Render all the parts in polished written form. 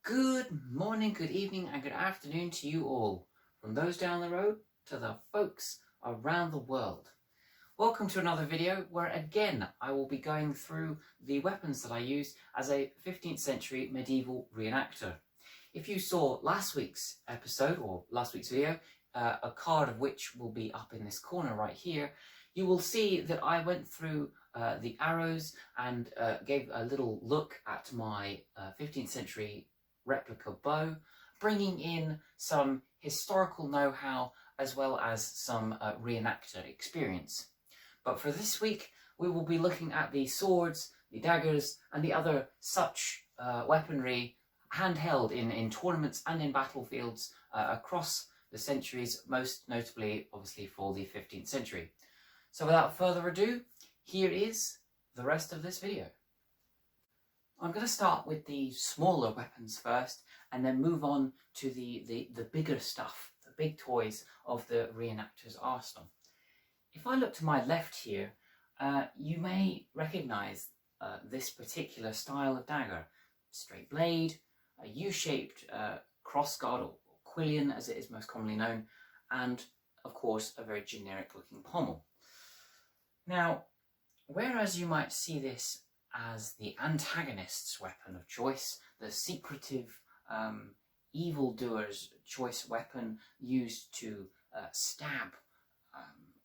Good morning, good evening, and good afternoon to you all, from those down the road to the folks around the world. Welcome to another video where again I will be going through the weapons that I use as a 15th century medieval reenactor. If you saw last week's episode or last week's video, a card of which will be up in this corner right here, you will see that I went through the arrows and gave a little look at my 15th century replica bow, bringing in some historical know-how as well as some reenactor experience. But for this week, we will be looking at the swords, the daggers, and the other such weaponry handheld in tournaments and in battlefields across the centuries, most notably, obviously, for the 15th century. So without further ado, here is the rest of this video. I'm going to start with the smaller weapons first and then move on to the bigger stuff, the big toys of the reenactor's arsenal. If I look to my left here, you may recognise this particular style of dagger. Straight blade, a U-shaped crossguard or quillion as it is most commonly known, and of course a very generic looking pommel. Now, whereas you might see this as the antagonist's weapon of choice, the secretive evildoer's choice weapon used to stab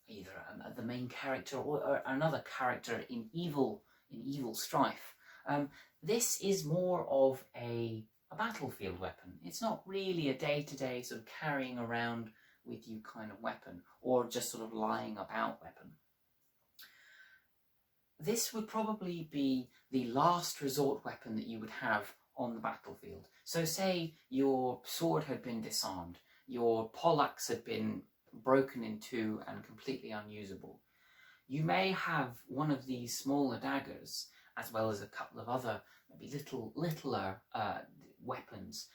either the main character or another character in evil strife. This is more of a battlefield weapon. It's not really a day-to-day sort of carrying around with you kind of weapon, or just sort of lying about weapon. This would probably be the last resort weapon that you would have on the battlefield. So say your sword had been disarmed, your poleaxe had been broken in two and completely unusable. You may have one of these smaller daggers, as well as a couple of other maybe littler weapons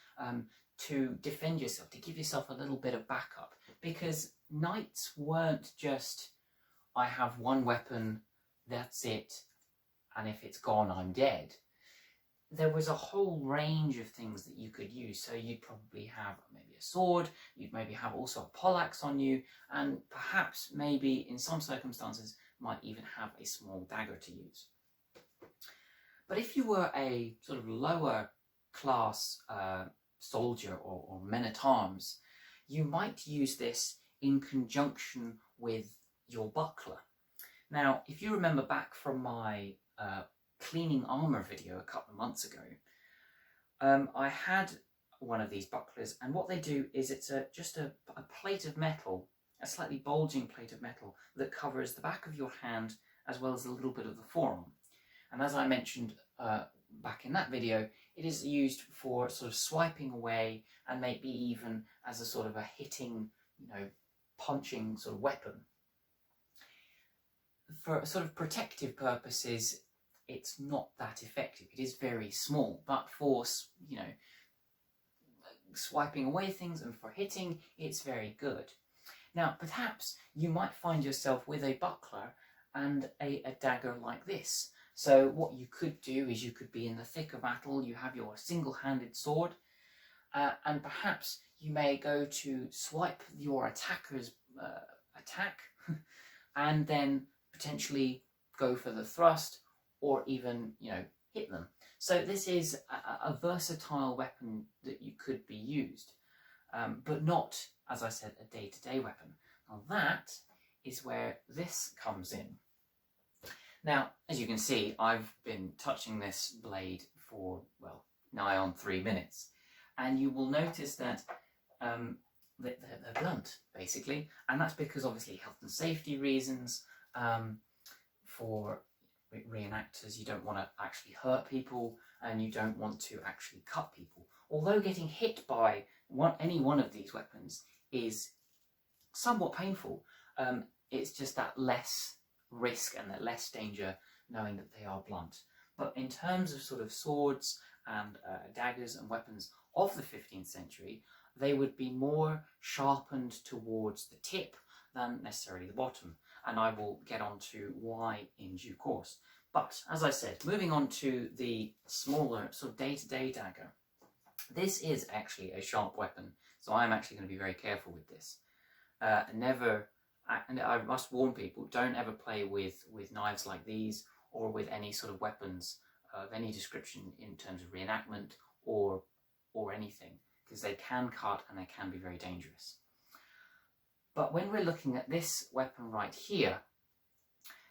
to defend yourself, to give yourself a little bit of backup. Because knights weren't just, I have one weapon, that's it, and if it's gone, I'm dead. There was a whole range of things that you could use. So you'd probably have maybe a sword, you'd maybe have also a poleaxe on you, and perhaps maybe in some circumstances might even have a small dagger to use. But if you were a sort of lower class soldier or men-at-arms, you might use this in conjunction with your buckler. Now, if you remember back from my cleaning armour video a couple of months ago, I had one of these bucklers, and what they do is it's just a plate of metal, a slightly bulging plate of metal that covers the back of your hand as well as a little bit of the forearm. And as I mentioned back in that video, it is used for sort of swiping away and maybe even as a sort of a hitting, punching sort of weapon. For sort of protective purposes, it's not that effective. It is very small, but for, swiping away things and for hitting, it's very good. Now, perhaps you might find yourself with a buckler and a dagger like this. So what you could do is you could be in the thick of battle, you have your single-handed sword, and perhaps you may go to swipe your attacker's attack and then potentially go for the thrust or even, hit them. So this is a versatile weapon that you could be used, but not, as I said, a day-to-day weapon. Now that is where this comes in. Now, as you can see, I've been touching this blade for, well, nigh on 3 minutes, and you will notice that they're blunt, basically, and that's because obviously health and safety reasons. For reenactors, you don't want to actually hurt people and you don't want to actually cut people. Although getting hit by any one of these weapons is somewhat painful, it's just that less risk and that less danger knowing that they are blunt. But in terms of sort of swords and daggers and weapons of the 15th century, they would be more sharpened towards the tip than necessarily the bottom. And I will get on to why in due course. But as I said, moving on to the smaller sort of day-to-day dagger, This is actually a sharp weapon, so I'm actually going to be very careful with this. And I must warn people, don't ever play with knives like these or with any sort of weapons of any description in terms of reenactment or anything, because they can cut and they can be very dangerous. But when we're looking at this weapon right here,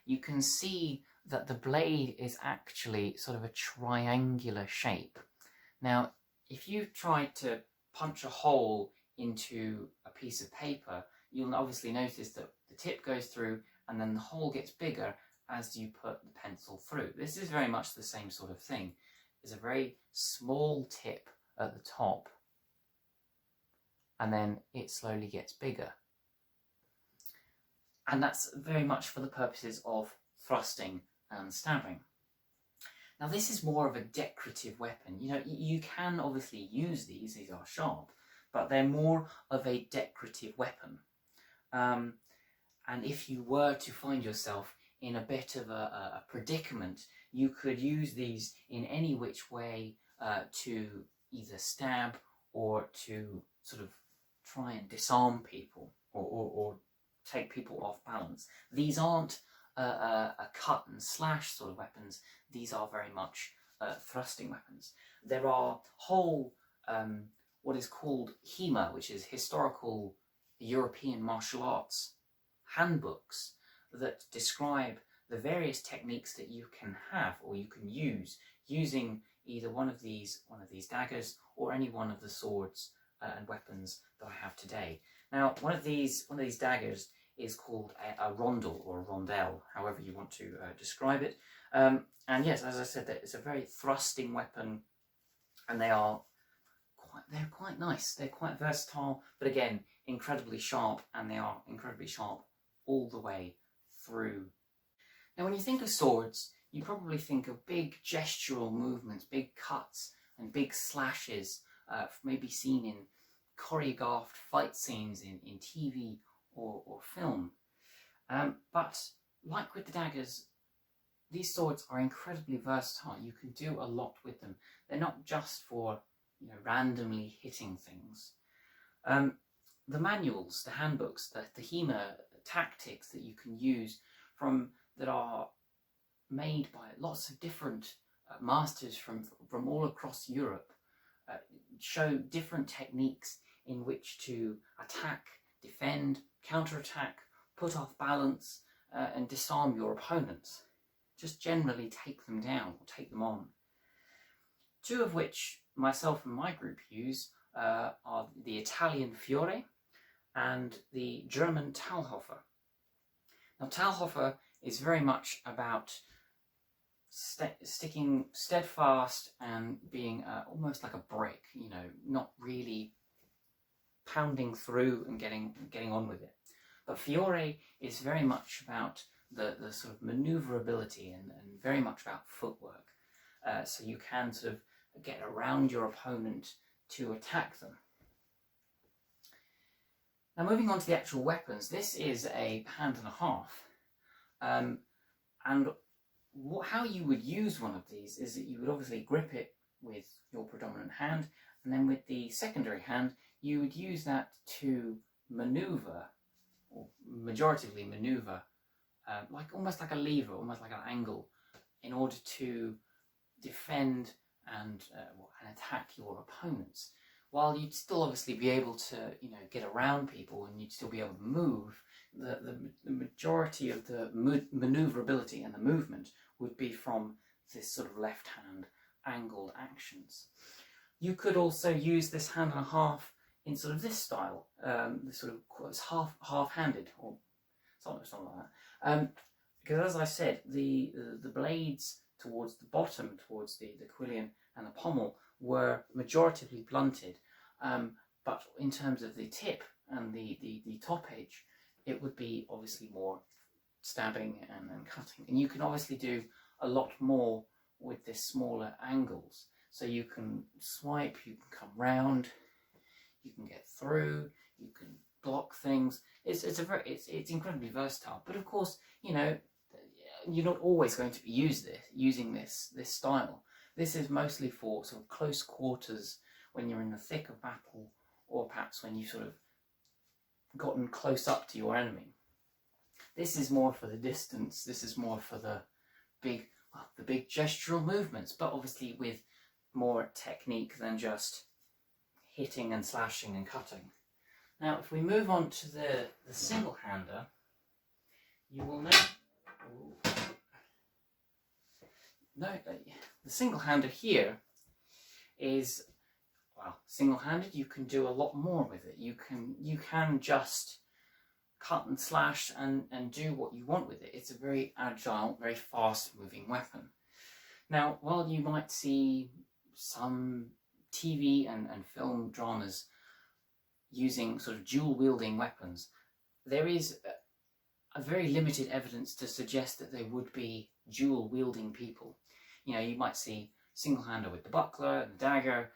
you can see that the blade is actually sort of a triangular shape. Now, if you try to punch a hole into a piece of paper, you'll obviously notice that the tip goes through and then the hole gets bigger as you put the pencil through. This is very much the same sort of thing. There's a very small tip at the top and then it slowly gets bigger. And that's very much for the purposes of thrusting and stabbing. Now this is more of a decorative weapon. You know, you can obviously use these are sharp, but they're more of a decorative weapon. And if you were to find yourself in a bit of a predicament, you could use these in any which way to either stab or to sort of try and disarm people or take people off balance. These aren't a cut and slash sort of weapons. These are very much thrusting weapons. There are whole what is called HEMA, which is Historical European Martial Arts handbooks, that describe the various techniques that you can have or you can use using either one of these daggers or any one of the swords and weapons that I have today. Now, one of these daggers is called a rondel or a rondelle, however you want to describe it. And yes, as I said, it's a very thrusting weapon, and they're quite nice. They're quite versatile, but again, incredibly sharp, and they are incredibly sharp all the way through. Now, when you think of swords, you probably think of big gestural movements, big cuts and big slashes, maybe seen in choreographed fight scenes in TV or film. But like with the daggers, these swords are incredibly versatile. You can do a lot with them. They're not just for, you know, randomly hitting things. The manuals, the handbooks, the HEMA tactics that you can use that are made by lots of different masters from all across Europe show different techniques in which to attack, defend, counterattack, put off balance, and disarm your opponents. Just generally take them down or take them on. Two of which myself and my group use are the Italian Fiore and the German Talhofer. Now, Talhofer is very much about sticking steadfast and being almost like a brick, you know, not really pounding through and getting on with it. But Fiore is very much about the sort of maneuverability and very much about footwork. So you can sort of get around your opponent to attack them. Now, moving on to the actual weapons, this is a hand and a half. And how you would use one of these is that you would obviously grip it with your predominant hand, and then with the secondary hand, you would use that to maneuver, or majoritively maneuver, almost like a lever, almost like an angle, in order to defend and attack your opponents. While you'd still obviously be able to, you know, get around people and you'd still be able to move, the majority of the maneuverability and the movement would be from this sort of left hand angled actions. You could also use this hand and a half in sort of this style, this sort of half-handed or something like that. Because as I said, the blades towards the bottom, towards the quillion and the pommel, were majoritively blunted, but in terms of the tip and the top edge, it would be obviously more stabbing and cutting. And you can obviously do a lot more with this smaller angles. So you can swipe, you can come round, you can get through, you can block things. It's incredibly versatile. But of course, you know, you're not always going to be using this style. This is mostly for sort of close quarters when you're in the thick of battle, or perhaps when you've sort of gotten close up to your enemy. This is more for the distance, this is more for the big gestural movements, but obviously with more technique than just hitting and slashing and cutting. Now, if we move on to the single-hander, you will note the single-hander here is, well, single-handed. You can do a lot more with it. You can just cut and slash and do what you want with it. It's a very agile, very fast-moving weapon. Now, while you might see some TV and film dramas using sort of dual-wielding weapons, there is a very limited evidence to suggest that they would be dual-wielding people. You know, you might see single-hander with the buckler and the dagger,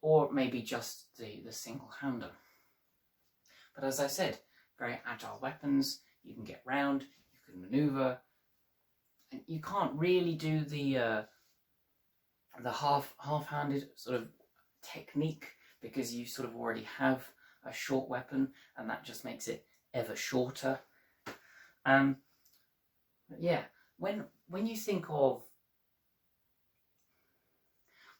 or maybe just the single-hander. But as I said, very agile weapons. You can get round, you can maneuver, and you can't really do the half-handed sort of technique, because you sort of already have a short weapon, and that just makes it ever shorter. Yeah, when you think of,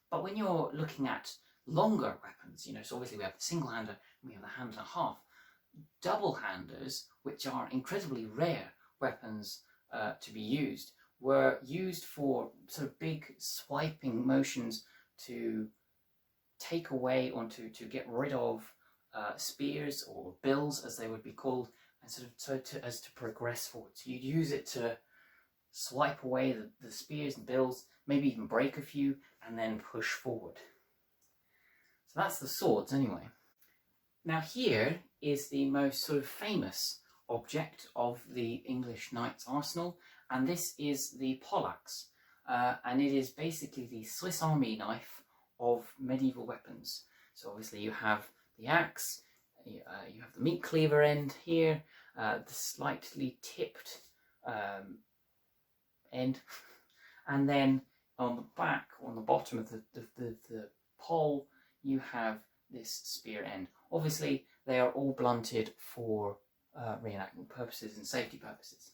but when you're looking at longer weapons, you know, so obviously we have the single-hander and we have the hand and a half. Double-handers, which are incredibly rare weapons to be used, were used for sort of big swiping motions to take away or to get rid of spears or bills, as they would be called, and sort of as to progress forward. So you'd use it to swipe away the spears and bills, maybe even break a few, and then push forward. So that's the swords anyway. Now here is the most sort of famous object of the English knight's arsenal, and this is the poleaxe, and it is basically the Swiss Army knife of medieval weapons. So obviously you have the axe, you have the meat cleaver end here, the slightly tipped end, and then on the back, on the bottom of the pole, you have this spear end. Obviously they are all blunted for reenactment purposes and safety purposes.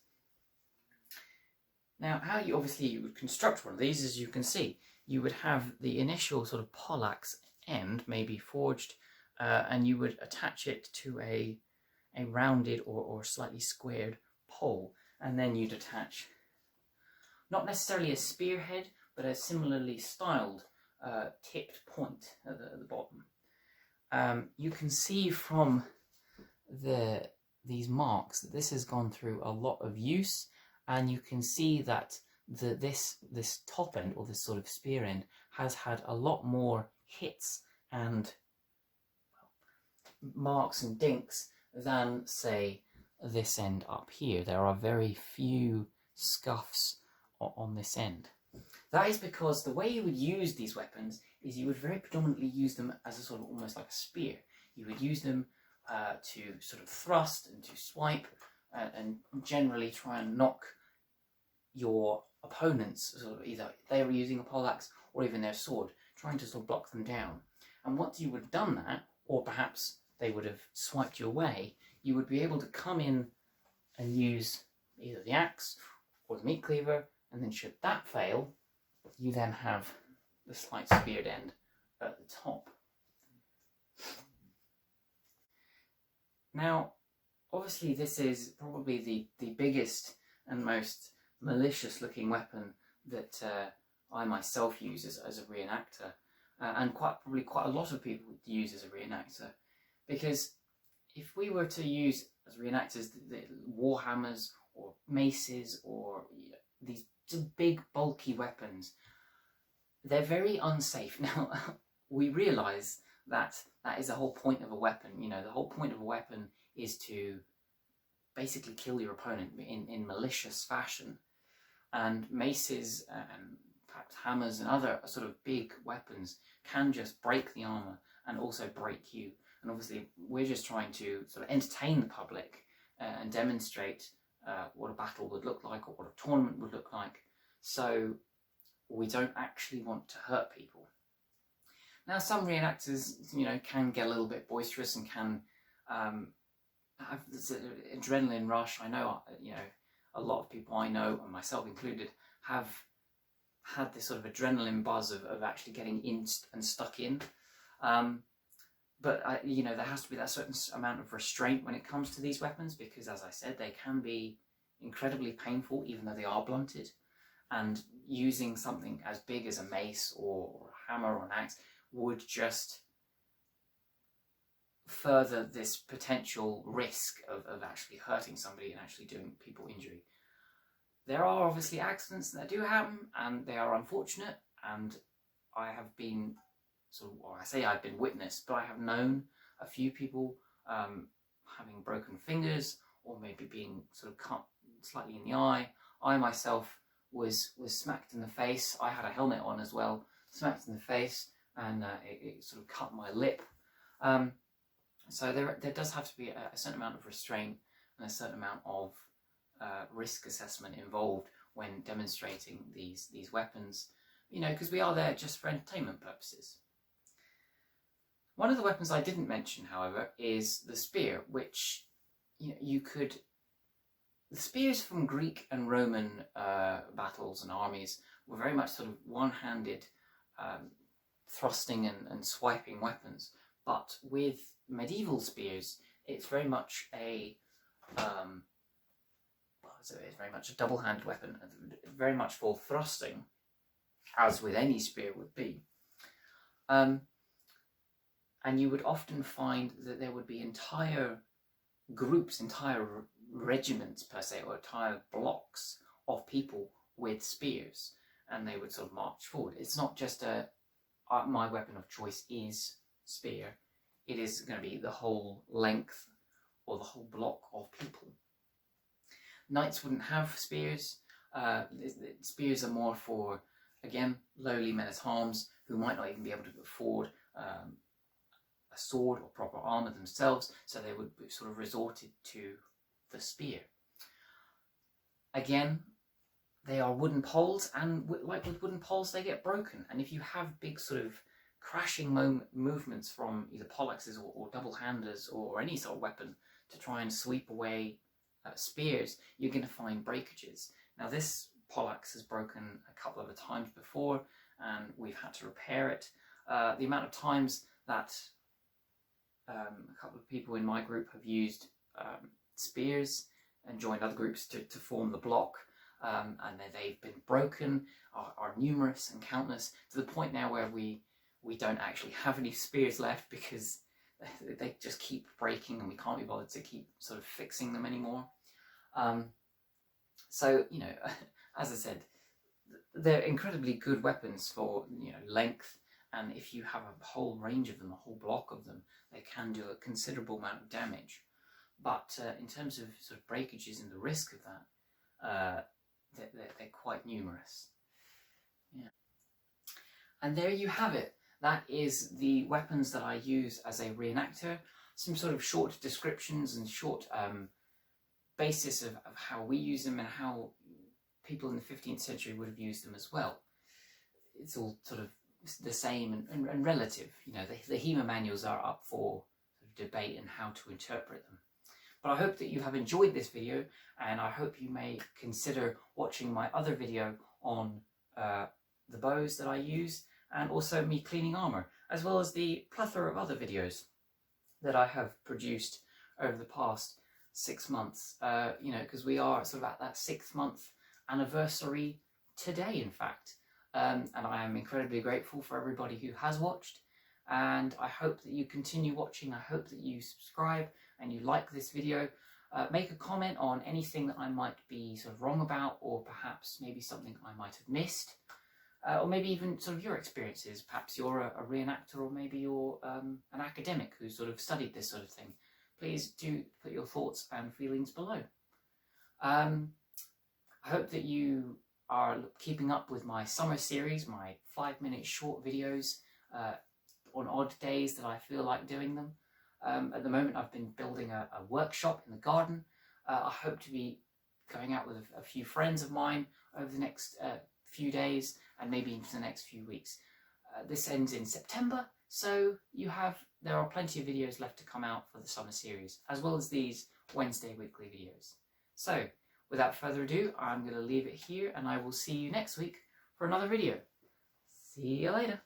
Now, how you would construct one of these, as you can see, you would have the initial sort of poleaxe end, maybe forged, and you would attach it to a rounded or slightly squared pole, and then you'd attach not necessarily a spearhead, but a similarly styled tipped point at the bottom. You can see from these marks that this has gone through a lot of use, and you can see that this top end, or this sort of spear end, has had a lot more hits and marks and dinks than, say, this end up here. There are very few scuffs on this end. That is because the way you would use these weapons is you would very predominantly use them as a sort of almost like a spear. You would use them to sort of thrust and to swipe and generally try and knock your opponents, sort of either they were using a poleaxe or even their sword, trying to sort of block them down. And once you would have done that, or perhaps they would have swiped you away, you would be able to come in and use either the axe or the meat cleaver, and then should that fail, you then have the slight speared end at the top. Now, obviously this is probably the biggest and most malicious looking weapon that I myself use as a reenactor, and probably quite a lot of people use as a reenactor, because if we were to use as reenactors the warhammers or maces or these big bulky weapons, they're very unsafe. Now, we realise that is the whole point of a weapon. You know, the whole point of a weapon is to basically kill your opponent in malicious fashion. And maces and perhaps hammers and other sort of big weapons can just break the armour and also break you. And obviously we're just trying to sort of entertain the public and demonstrate what a battle would look like, or what a tournament would look like. So we don't actually want to hurt people. Now, some reenactors, you know, can get a little bit boisterous and can have this adrenaline rush. I know, you know, a lot of people I know, and myself included, have had this sort of adrenaline buzz of actually getting in and stuck in. But, you know, there has to be that certain amount of restraint when it comes to these weapons, because, as I said, they can be incredibly painful, even though they are blunted. And using something as big as a mace or a hammer or an axe would just further this potential risk of actually hurting somebody and actually doing people injury. There are obviously accidents that do happen, and they are unfortunate, and I have been or I say I've been witness, but I have known a few people having broken fingers, or maybe being sort of cut slightly in the eye. I myself was smacked in the face. I had a helmet on as well, smacked in the face, and it sort of cut my lip. So there does have to be a certain amount of restraint and a certain amount of risk assessment involved when demonstrating these weapons, you know, because we are there just for entertainment purposes. One of the weapons I didn't mention, however, is the spear, which, you know, the spears from Greek and Roman battles and armies were very much sort of one-handed thrusting and swiping weapons. But with medieval spears, it's very much a double-handed weapon, very much for thrusting, as with any spear would be. And you would often find that there would be entire groups, entire regiments per se, or entire blocks of people with spears, and they would sort of march forward. It's not just my weapon of choice is spear. It is going to be the whole length or the whole block of people. Knights wouldn't have spears. Spears are more for, again, lowly men-at-arms who might not even be able to afford a sword or proper armour themselves, so they would be sort of resorted to the spear. Again, they are wooden poles, and like with wooden poles, they get broken. And if you have big sort of crashing movements from either poleaxes or double-handers or any sort of weapon to try and sweep away spears, you're going to find breakages. Now, this poleaxe has broken a couple of times before, and we've had to repair it. The amount of times that a couple of people in my group have used spears and joined other groups to form the block, and then they've been broken, are numerous and countless, to the point now where we don't actually have any spears left because they just keep breaking and we can't be bothered to keep sort of fixing them anymore. So, you know, as I said, they're incredibly good weapons for, you know, length, and if you have a whole range of them, a whole block of them, they can do a considerable amount of damage. But in terms of sort of breakages and the risk of that, they're quite numerous. Yeah. And there you have it. That is the weapons that I use as a reenactor. Some sort of short descriptions and short basis of how we use them and how people in the 15th century would have used them as well. It's all sort of the same and relative. You know, the HEMA manuals are up for debate and how to interpret them. But I hope that you have enjoyed this video, and I hope you may consider watching my other video on the bows that I use, and also me cleaning armour, as well as the plethora of other videos that I have produced over the past 6 months. You know, because we are sort of at that 6-month anniversary today, in fact. And I am incredibly grateful for everybody who has watched, and I hope that you continue watching. I hope that you subscribe and you like this video. Make a comment on anything that I might be sort of wrong about, or perhaps maybe something I might have missed, or maybe even sort of your experiences. Perhaps you're a reenactor, or maybe you're an academic who sort of studied this sort of thing. Please do put your thoughts and feelings below. I hope that you are keeping up with my summer series, my 5-minute short videos on odd days that I feel like doing them. At the moment, I've been building a workshop in the garden. I hope to be going out with a few friends of mine over the next few days, and maybe into the next few weeks. This ends in September, So there are plenty of videos left to come out for the summer series, as well as these Wednesday weekly videos. So, without further ado, I'm going to leave it here, and I will see you next week for another video. See you later.